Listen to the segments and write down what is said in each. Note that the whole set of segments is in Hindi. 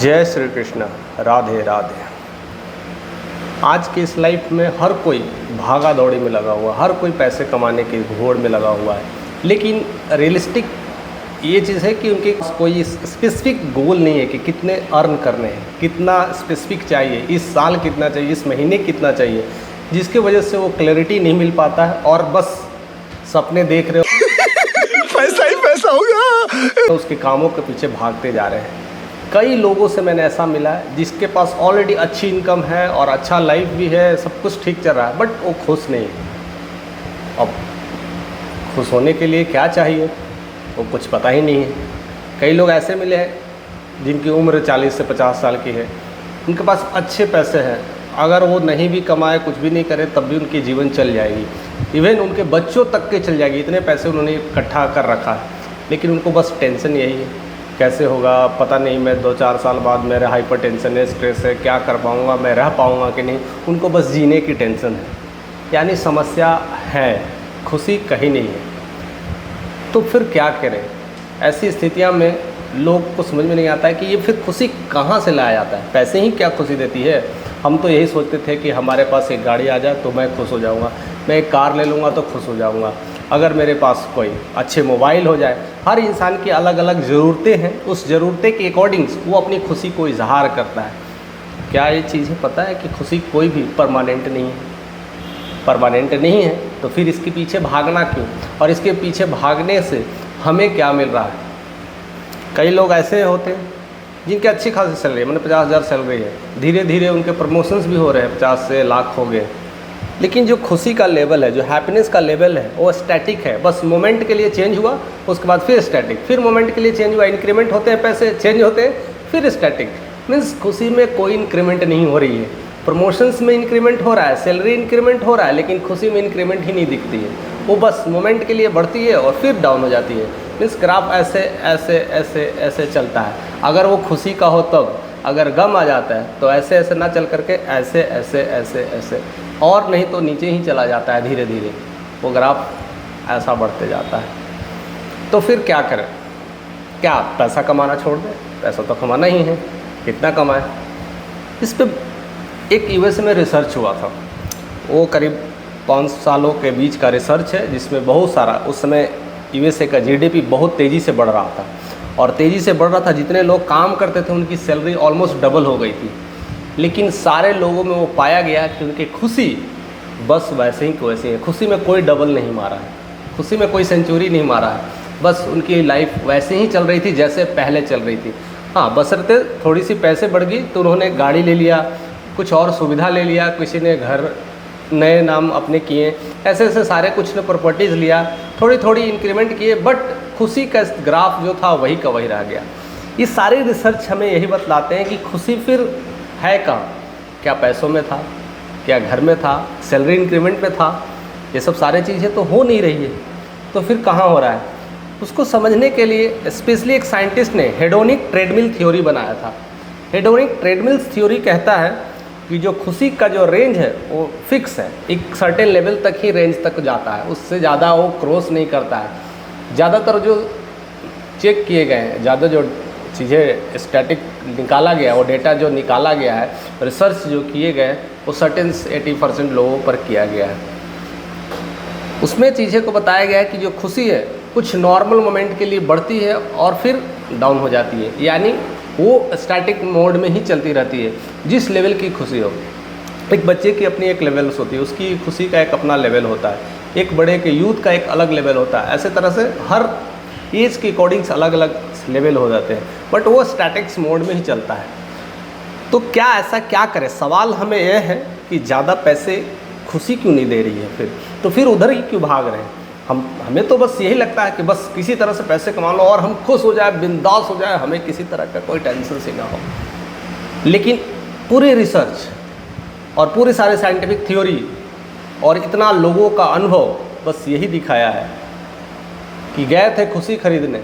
जय श्री कृष्ण। राधे राधे। आज की इस लाइफ में हर कोई भागा दौड़ी में लगा हुआ, हर कोई पैसे कमाने की होड़ में लगा हुआ है, लेकिन रियलिस्टिक ये चीज़ है कि उनके कोई स्पेसिफिक गोल नहीं है कि कितने अर्न करने हैं, कितना स्पेसिफिक चाहिए, इस साल कितना चाहिए, इस महीने कितना चाहिए, जिसकी वजह से वो क्लैरिटी नहीं मिल पाता है और बस सपने देख रहे हो पैसा ही पैसा होगा तो उसके कामों के पीछे भागते जा रहे हैं। कई लोगों से मैंने ऐसा मिला है जिसके पास ऑलरेडी अच्छी इनकम है और अच्छा लाइफ भी है, सब कुछ ठीक चल रहा है, बट वो खुश नहीं है। अब खुश होने के लिए क्या चाहिए वो कुछ पता ही नहीं है। कई लोग ऐसे मिले हैं जिनकी उम्र 40 से 50 साल की है, उनके पास अच्छे पैसे हैं, अगर वो नहीं भी कमाए, कुछ भी नहीं करे, तब भी उनकी जीवन चल जाएगी, इवन उनके बच्चों तक के चल जाएगी, इतने पैसे उन्होंने इकट्ठा कर रखा है। लेकिन उनको बस टेंशन यही है, कैसे होगा पता नहीं, मैं 2-4 साल बाद मेरा हाइपरटेंशन है, स्ट्रेस है, क्या कर पाऊँगा, मैं रह पाऊँगा कि नहीं। उनको बस जीने की टेंशन है, यानी समस्या है, खुशी कहीं नहीं है। तो फिर क्या करें? ऐसी स्थितियाँ में लोग को समझ में नहीं आता है कि ये फिर खुशी कहाँ से लाया जाता है। पैसे ही क्या खुशी देती है? हम तो यही सोचते थे कि हमारे पास एक गाड़ी आ जाए तो मैं खुश हो जाऊँगा, मैं एक कार ले लूँगा तो खुश हो जाऊँगा, अगर मेरे पास कोई अच्छे मोबाइल हो जाए। हर इंसान की अलग अलग ज़रूरतें हैं, उस ज़रूरतें के अकॉर्डिंग्स वो अपनी खुशी को इजहार करता है। क्या ये चीज़ें पता है कि खुशी कोई भी परमानेंट नहीं है? परमानेंट नहीं है तो फिर इसके पीछे भागना क्यों, और इसके पीछे भागने से हमें क्या मिल रहा है? कई लोग ऐसे होते हैं जिनकी अच्छी खासी सैलरी है, मैंने 50,000 सैलरी है, धीरे धीरे उनके प्रमोशंस भी हो रहे हैं, 50 से लाख हो गए, लेकिन जो खुशी का लेवल है, जो हैप्पीनेस का लेवल है, वो स्टैटिक है। बस मोमेंट के लिए चेंज हुआ, उसके बाद फिर स्टैटिक, फिर मोमेंट के लिए चेंज हुआ, इंक्रीमेंट होते हैं, पैसे चेंज होते हैं, फिर स्टैटिक। मीन्स खुशी में कोई इंक्रीमेंट नहीं हो रही है। प्रमोशंस में इंक्रीमेंट हो रहा है, सैलरी इंक्रीमेंट हो रहा है, लेकिन खुशी में इंक्रीमेंट ही नहीं दिखती है। वो बस मोमेंट के लिए बढ़ती है और फिर डाउन हो जाती है। मीन्स ग्राफ ऐसे ऐसे ऐसे ऐसे चलता है। अगर वो खुशी का हो तब, अगर गम आ जाता है तो ऐसे ऐसे ना चल करके ऐसे ऐसे ऐसे ऐसे, और नहीं तो नीचे ही चला जाता है। धीरे धीरे वो ग्राफ ऐसा बढ़ते जाता है। तो फिर क्या करें? क्या पैसा कमाना छोड़ दें? पैसा तो कमाना ही है, कितना कमाएं? इस पे एक यूएसए में रिसर्च हुआ था, वो करीब 5 सालों के बीच का रिसर्च है, जिसमें बहुत सारा, उस समय यूएसए का जीडीपी बहुत तेज़ी से बढ़ रहा था, और तेज़ी से बढ़ रहा था, जितने लोग काम करते थे उनकी सैलरी ऑलमोस्ट डबल हो गई थी। लेकिन सारे लोगों में वो पाया गया कि उनकी खुशी बस वैसे ही वैसे है। खुशी में कोई डबल नहीं मारा है, खुशी में कोई सेंचुरी नहीं मारा है, बस उनकी लाइफ वैसे ही चल रही थी जैसे पहले चल रही थी। हाँ, बशर्ते थोड़ी सी पैसे बढ़ गई तो उन्होंने गाड़ी ले लिया, कुछ और सुविधा ले लिया, किसी ने घर नए नाम अपने किए, ऐसे ऐसे सारे कुछ ने प्रॉपर्टीज़ लिया, थोड़ी थोड़ी इंक्रीमेंट किए, बट खुशी का ग्राफ जो था वही का वही रह गया। ये सारे रिसर्च हमें यही बतलाते हैं कि खुशी फिर है कहाँ? क्या पैसों में था? क्या घर में था? सैलरी इंक्रीमेंट में था? ये सब सारे चीज़ें तो हो नहीं रही है, तो फिर कहाँ हो रहा है? उसको समझने के लिए स्पेशली एक साइंटिस्ट ने हेडोनिक ट्रेडमिल थ्योरी बनाया था। हेडोनिक ट्रेडमिल थ्योरी कहता है कि जो खुशी का जो रेंज है वो फिक्स है, एक सर्टेन लेवल तक ही रेंज तक जाता है, उससे ज़्यादा वो क्रॉस नहीं करता है। ज़्यादातर जो चेक किए गए हैं, ज़्यादा जो चीज़ें स्टैटिक निकाला गया, वो डेटा जो निकाला गया है, रिसर्च जो किए गए, वो सर्टेन 80% लोगों पर किया गया है। उसमें चीज़ें को बताया गया है कि जो खुशी है कुछ नॉर्मल मोमेंट के लिए बढ़ती है और फिर डाउन हो जाती है, यानी वो स्टैटिक मोड में ही चलती रहती है, जिस लेवल की खुशी हो। एक बच्चे की अपनी एक लेवल्स होती है, उसकी खुशी का एक अपना लेवल होता है, एक बड़े के यूथ का एक अलग लेवल होता है। ऐसे तरह से हर एज के अकॉर्डिंग्स अलग अलग लेवल हो जाते हैं, बट वो स्टैटिक्स मोड में ही चलता है। तो क्या ऐसा क्या करें? सवाल हमें यह है कि ज़्यादा पैसे खुशी क्यों नहीं दे रही है? फिर उधर ही क्यों भाग रहे हैं? हमें तो बस यही लगता है कि बस किसी तरह से पैसे कमा लो और हम खुश हो जाए, बिंदास हो जाए, हमें किसी तरह का कोई टेंशन से ना हो। लेकिन पूरी रिसर्च और पूरे सारे साइंटिफिक थ्योरी और इतना लोगों का अनुभव बस यही दिखाया है कि गए थे खुशी खरीदने,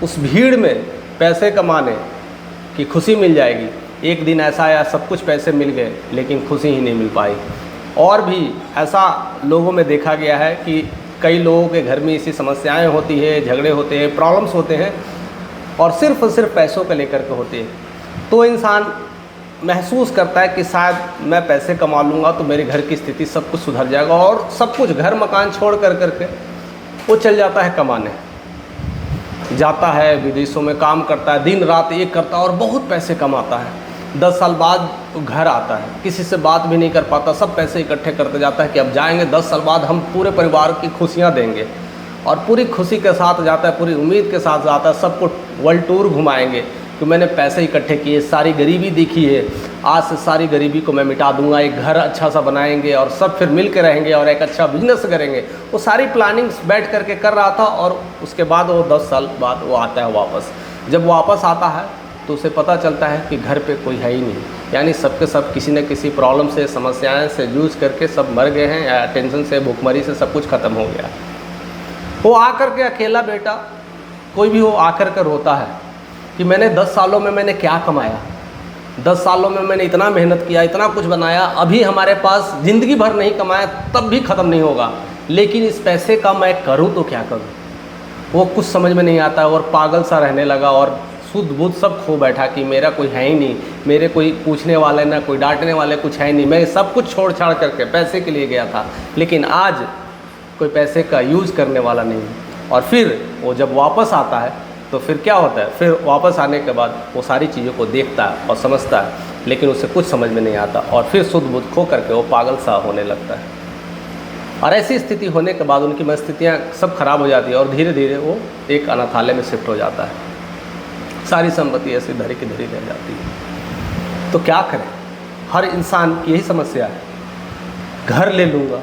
उस भीड़ में पैसे कमाने की खुशी मिल जाएगी। एक दिन ऐसा आया, सब कुछ पैसे मिल गए लेकिन खुशी ही नहीं मिल पाई। और भी ऐसा लोगों में देखा गया है कि कई लोगों के घर में ऐसी समस्याएं होती है, झगड़े होते हैं, प्रॉब्लम्स होते हैं, और सिर्फ पैसों को लेकर के होते हैं। तो इंसान महसूस करता है कि शायद मैं पैसे कमा लूँगा तो मेरे घर की स्थिति सब कुछ सुधर जाएगा, और सब कुछ घर मकान छोड़ कर करके वो चल जाता है कमाने, जाता है विदेशों में काम करता है, दिन रात एक करता है और बहुत पैसे कमाता है। 10 साल बाद घर आता है, किसी से बात भी नहीं कर पाता, सब पैसे इकट्ठे करते जाता है कि अब जाएंगे 10 साल बाद हम पूरे परिवार की खुशियाँ देंगे, और पूरी खुशी के साथ जाता है, पूरी उम्मीद के साथ जाता है, सबको वर्ल्ड टूर घुमाएंगे कि मैंने पैसे इकट्ठे किए, सारी गरीबी देखी है, आज से सारी गरीबी को मैं मिटा दूंगा, एक घर अच्छा सा बनाएंगे और सब फिर मिल के रहेंगे और एक अच्छा बिजनेस करेंगे। वो सारी प्लानिंग्स बैठ करके कर रहा था, और उसके बाद वो 10 साल बाद वो आता है वापस। जब वापस आता है तो उसे पता चलता है कि घर पे कोई है ही नहीं, यानी सबके सब किसी न किसी प्रॉब्लम से, समस्याएं से जूझ करके सब मर गए हैं, या टेंशन से, भूखमरी से सब कुछ ख़त्म हो गया। वो आकर के अकेला बेटा, कोई भी वो आकर के रोता है कि मैंने 10 सालों में मैंने क्या कमाया, 10 सालों में मैंने इतना मेहनत किया, इतना कुछ बनाया, अभी हमारे पास ज़िंदगी भर नहीं कमाया तब भी ख़त्म नहीं होगा, लेकिन इस पैसे का मैं करूँ तो क्या करूँ। वो कुछ समझ में नहीं आता और पागल सा रहने लगा, और शुद्ध बुद्ध सब खो बैठा कि मेरा कोई है ही नहीं, मेरे कोई पूछने वाले ना कोई डांटने वाले कुछ है ही नहीं, मैं सब कुछ छोड़ छाड़ करके पैसे के लिए गया था, लेकिन आज कोई पैसे का यूज़ करने वाला नहीं। और फिर वो जब वापस आता है तो फिर क्या होता है, फिर वापस आने के बाद वो सारी चीज़ों को देखता है और समझता है, लेकिन उसे कुछ समझ में नहीं आता, और फिर शुद्ध बुद्ध खो करके वो पागल सा होने लगता है। और ऐसी स्थिति होने के बाद उनकी मनस्थितियाँ सब खराब हो जाती है, और धीरे धीरे वो एक अनाथालय में शिफ्ट हो जाता है। सारी संपत्ति ऐसी धरी की धरी रह जाती है। तो क्या करें, हर इंसान की यही समस्या है, घर ले लूँगा,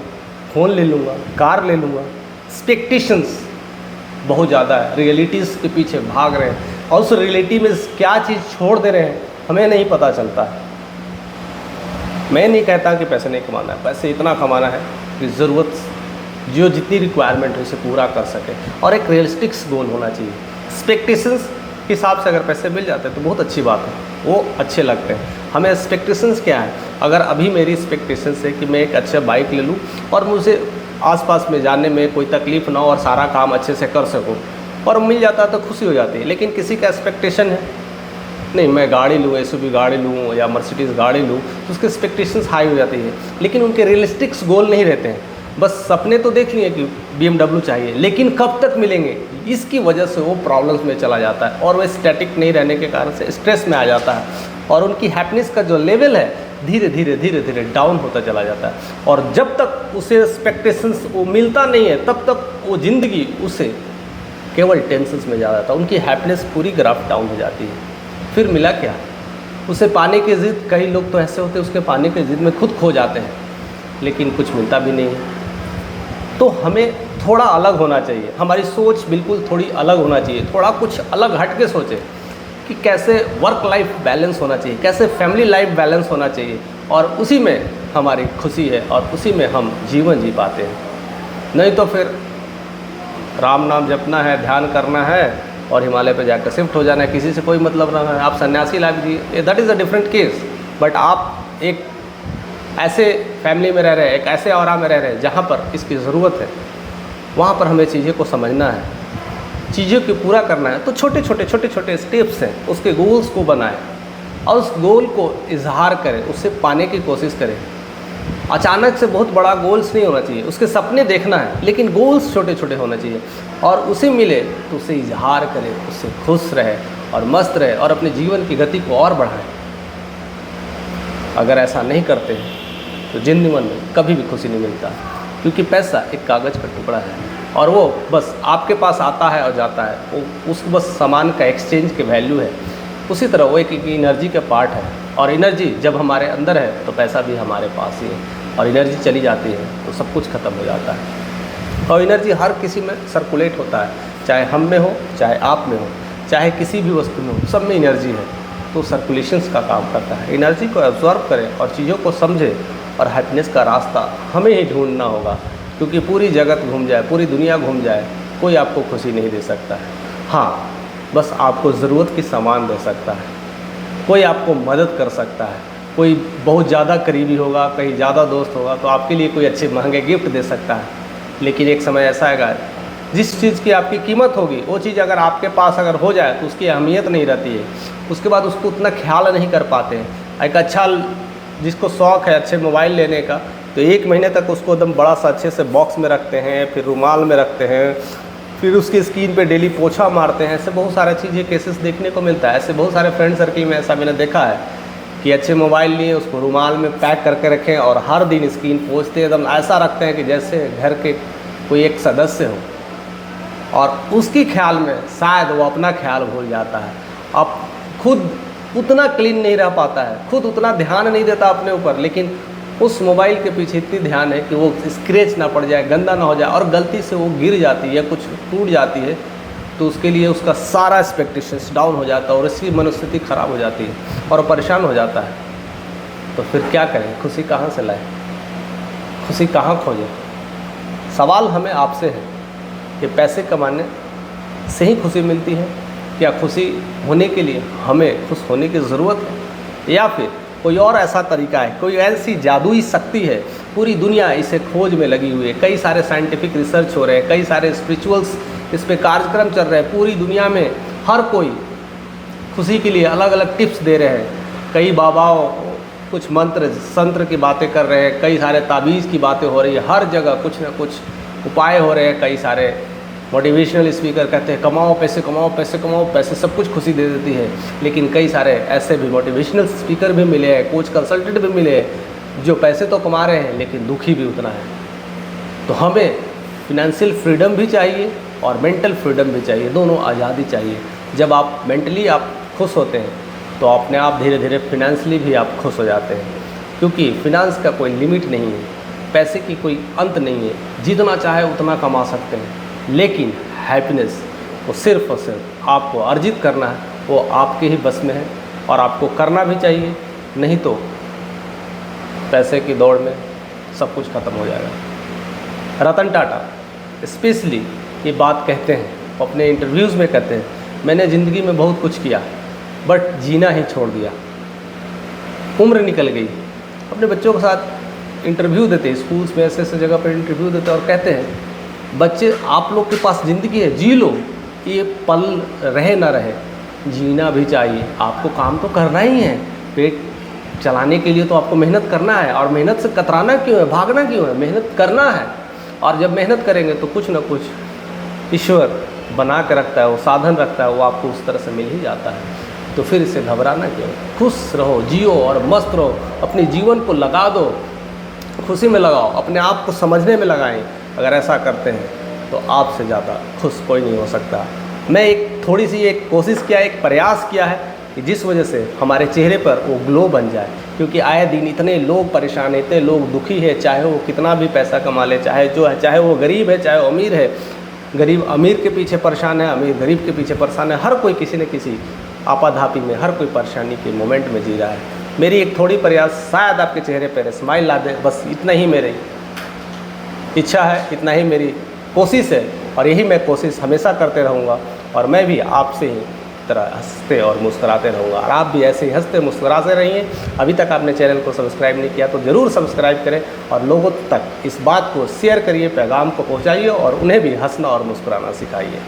फ़ोन ले लूँगा, कार ले लूँगा, एक्सपेक्टेशंस बहुत ज़्यादा है, रियलिटीज़ के पीछे भाग रहे हैं, और उस रियलिटी में क्या चीज़ छोड़ दे रहे हैं हमें नहीं पता चलता है। मैं नहीं कहता कि पैसे नहीं कमाना है, पैसे इतना कमाना है कि ज़रूरत जो जितनी रिक्वायरमेंट है उसे पूरा कर सके, और एक रियलिस्टिक गोल होना चाहिए। एक्सपेक्टेशंस के हिसाब से अगर पैसे मिल जाते हैं तो बहुत अच्छी बात है, वो अच्छे लगते हैं। हमें एक्सपेक्टेशंस क्या है, अगर अभी मेरी एक्सपेक्टेशंस है कि मैं एक अच्छा बाइक ले लूँ और मुझे आसपास में जाने में कोई तकलीफ़ ना हो और सारा काम अच्छे से कर सकूँ, और मिल जाता है तो खुशी हो जाती है। लेकिन किसी का एक्सपेक्टेशन है नहीं मैं गाड़ी लूँ, एसयूवी गाड़ी लूँ या मर्सिडीज़ गाड़ी लूँ, तो उसके एक्सपेक्टेशंस हाई हो जाती है, लेकिन उनके रियलिस्टिक्स गोल नहीं रहते हैं। बस सपने तो देख लिए कि BMW चाहिए, लेकिन कब तक मिलेंगे, इसकी वजह से वो प्रॉब्लम्स में चला जाता है, और वो स्टैटिक नहीं रहने के कारण से स्ट्रेस में आ जाता है, और उनकी हैप्पीनेस का जो लेवल है धीरे धीरे डाउन होता चला जाता है। और जब तक उसे एक्सपेक्टेशंस वो मिलता नहीं है तब तक वो ज़िंदगी उसे केवल टेंशन्स में जा जाता है, उनकी हैप्पीनेस पूरी ग्राफ डाउन हो जाती है। फिर मिला क्या, उसे पाने की ज़िद, कई लोग तो ऐसे होते हैं उसके पाने की ज़िद में खुद खो जाते हैं, लेकिन कुछ मिलता भी नहीं है। तो हमें थोड़ा अलग होना चाहिए, हमारी सोच बिल्कुल थोड़ी अलग होना चाहिए, थोड़ा कुछ अलग हट के सोचें कि कैसे वर्क लाइफ बैलेंस होना चाहिए, कैसे फैमिली लाइफ बैलेंस होना चाहिए, और उसी में हमारी खुशी है और उसी में हम जीवन जी पाते हैं। नहीं तो फिर राम नाम जपना है, ध्यान करना है और हिमालय पे जाकर शिफ्ट हो जाना है, किसी से कोई मतलब ना है, आप सन्यासी लाइफ जी, that is a different case. But आप एक ऐसे फैमिली में रह रहे हैं, एक ऐसे औरा में रह रहे हैं जहाँ पर इसकी ज़रूरत है, वहाँ पर हमें चीज़ों को समझना है, चीज़ों को पूरा करना है। तो छोटे छोटे स्टेप्स हैं, उसके गोल्स को बनाएं और उस गोल को इजहार करें, उससे पाने की कोशिश करें। अचानक से बहुत बड़ा गोल्स नहीं होना चाहिए, उसके सपने देखना है, लेकिन गोल्स छोटे छोटे होना चाहिए, और उसे मिले तो उसे इजहार करें, उससे खुश रहे और मस्त रहे और अपने जीवन की गति को और बढ़ाएं। अगर ऐसा नहीं करते हैं तो जीवन में कभी भी खुशी नहीं मिलता, क्योंकि पैसा एक कागज़ का टुकड़ा है और वो बस आपके पास आता है और जाता है, वो उस बस सामान का एक्सचेंज के वैल्यू है। उसी तरह वो एक एनर्जी का पार्ट है, और एनर्जी जब हमारे अंदर है तो पैसा भी हमारे पास ही है, और एनर्जी चली जाती है तो सब कुछ ख़त्म हो जाता है। और एनर्जी हर किसी में सर्कुलेट होता है, चाहे हम में हो, चाहे आप में हो, चाहे किसी भी वस्तु में हो, सब में एनर्जी है, तो सर्कुलेशंस का काम करता है। एनर्जी को एब्जॉर्ब करें और चीज़ों को समझें, और हैप्पीनेस का रास्ता हमें ही ढूंढना होगा, क्योंकि पूरी जगत घूम जाए, पूरी दुनिया घूम जाए, कोई आपको खुशी नहीं दे सकता है। हाँ, बस आपको ज़रूरत की सामान दे सकता है, कोई आपको मदद कर सकता है, कोई बहुत ज़्यादा करीबी होगा, कहीं ज़्यादा दोस्त होगा तो आपके लिए कोई अच्छे महंगे गिफ्ट दे सकता है। लेकिन एक समय ऐसा आएगा जिस चीज़ की आपकी कीमत होगी वो चीज़ अगर आपके पास अगर हो जाए तो उसकी अहमियत नहीं रहती है, उसके बाद उसको उतना ख्याल नहीं कर पाते हैं। एक अच्छा जिसको शौक़ है अच्छे मोबाइल लेने का, तो 1 महीने तक उसको एकदम बड़ा सा अच्छे से बॉक्स में रखते हैं, फिर रुमाल में रखते हैं, फिर उसकी स्क्रीन पे डेली पोछा मारते हैं। ऐसे बहुत सारा चीज़ें केसेस देखने को मिलता है। ऐसे बहुत सारे फ्रेंड सर्किल में ऐसा मैंने देखा है कि अच्छे मोबाइल लिए उसको रुमाल में पैक करके रखें और हर दिन स्क्रीन पोछते एकदम ऐसा रखते हैं कि जैसे घर के कोई एक सदस्य हो, और उसकी ख्याल में शायद वो अपना ख्याल भूल जाता है। अब खुद उतना क्लीन नहीं रह पाता है, खुद उतना ध्यान नहीं देता अपने ऊपर, लेकिन उस मोबाइल के पीछे इतनी ध्यान है कि वो स्क्रैच ना पड़ जाए, गंदा ना हो जाए, और गलती से वो गिर जाती है, कुछ टूट जाती है, तो उसके लिए उसका सारा एक्सपेक्टेशंस डाउन हो जाता है और उसकी मनोस्थिति ख़राब हो जाती है और परेशान हो जाता है। तो फिर क्या करें? खुशी कहाँ से लाएं? खुशी कहाँ खोजें? सवाल हमें आपसे है कि पैसे कमाने से ही खुशी मिलती है? क्या खुशी होने के लिए हमें खुश होने की ज़रूरत है, या फिर कोई और ऐसा तरीका है, कोई ऐसी जादुई शक्ति है? पूरी दुनिया इसे खोज में लगी हुई है, कई सारे साइंटिफिक रिसर्च हो रहे हैं, कई सारे स्पिरिचुअल्स इस पे कार्यक्रम चल रहे हैं। पूरी दुनिया में हर कोई खुशी के लिए अलग अलग टिप्स दे रहे हैं। कई बाबाओं कुछ मंत्र संत्र की बातें कर रहे हैं, कई सारे ताबीज़ की बातें हो रही है, हर जगह कुछ ना कुछ उपाय हो रहे हैं। कई सारे मोटिवेशनल स्पीकर कहते हैं कमाओ पैसे, कमाओ पैसे, कमाओ पैसे, सब कुछ खुशी दे देती है। लेकिन कई सारे ऐसे भी मोटिवेशनल स्पीकर भी मिले हैं, कोच कंसल्टेंट भी मिले हैं, जो पैसे तो कमा रहे हैं लेकिन दुखी भी उतना है। तो हमें फिनेंशियल फ्रीडम भी चाहिए और मेंटल फ्रीडम भी चाहिए, दोनों आज़ादी चाहिए। जब आप मेंटली आप खुश होते हैं तो अपने आप धीरे धीरे फिनेंशियली भी आप खुश हो जाते हैं, क्योंकि फिनेंस का कोई लिमिट नहीं है, पैसे की कोई अंत नहीं है, जितना चाहे उतना कमा सकते हैं। लेकिन हैप्पीनेस वो सिर्फ़ और सिर्फ आपको अर्जित करना है, वो आपके ही बस में है और आपको करना भी चाहिए, नहीं तो पैसे की दौड़ में सब कुछ ख़त्म हो जाएगा। रतन टाटा स्पेशली ये बात कहते हैं, अपने इंटरव्यूज़ में कहते हैं, मैंने ज़िंदगी में बहुत कुछ किया बट जीना ही छोड़ दिया। उम्र निकल गई। अपने बच्चों के साथ इंटरव्यू देते, स्कूल्स में ऐसे ऐसे जगह पर इंटरव्यू देते और कहते हैं बच्चे आप लोग के पास ज़िंदगी है, जी लो, ये पल रहे ना रहे, जीना भी चाहिए। आपको काम तो करना ही है, पेट चलाने के लिए तो आपको मेहनत करना है, और मेहनत से कतराना क्यों है, भागना क्यों है? मेहनत करना है, और जब मेहनत करेंगे तो कुछ ना कुछ ईश्वर बना के रखता है, वो साधन रखता है, वो आपको उस तरह से मिल ही जाता है। तो फिर इसे घबराना क्यों? खुश रहो, जियो और मस्त रहो, अपने जीवन को लगा दो, खुशी में लगाओ, अपने आप को समझने में लगाएं। अगर ऐसा करते हैं तो आपसे ज़्यादा खुश कोई नहीं हो सकता। मैं एक थोड़ी सी एक कोशिश किया, एक प्रयास किया है कि जिस वजह से हमारे चेहरे पर वो ग्लो बन जाए, क्योंकि आए दिन इतने लोग परेशान हैं, इतने लोग दुखी है, चाहे वो कितना भी पैसा कमा ले, चाहे जो है, चाहे वो गरीब है, चाहे वो अमीर है। गरीब अमीर के पीछे परेशान है, अमीर गरीब के पीछे परेशान है। हर कोई किसी न किसी आपाधापी में, हर कोई परेशानी के मोमेंट में जी रहा है। मेरी एक थोड़ी प्रयास शायद आपके चेहरे पर स्माइल ला दे, बस इतना ही मेरी इच्छा है, इतना ही मेरी कोशिश है, और यही मैं कोशिश हमेशा करते रहूँगा। और मैं भी आपसे ही तरह हंसते और मुस्कुराते रहूँगा, और आप भी ऐसे ही हंसते मुस्कुराते रहिए। अभी तक आपने चैनल को सब्सक्राइब नहीं किया तो ज़रूर सब्सक्राइब करें, और लोगों तक इस बात को शेयर करिए, पैगाम को पहुँचाइए, और उन्हें भी हंसना और मुस्कुराना सिखाइए।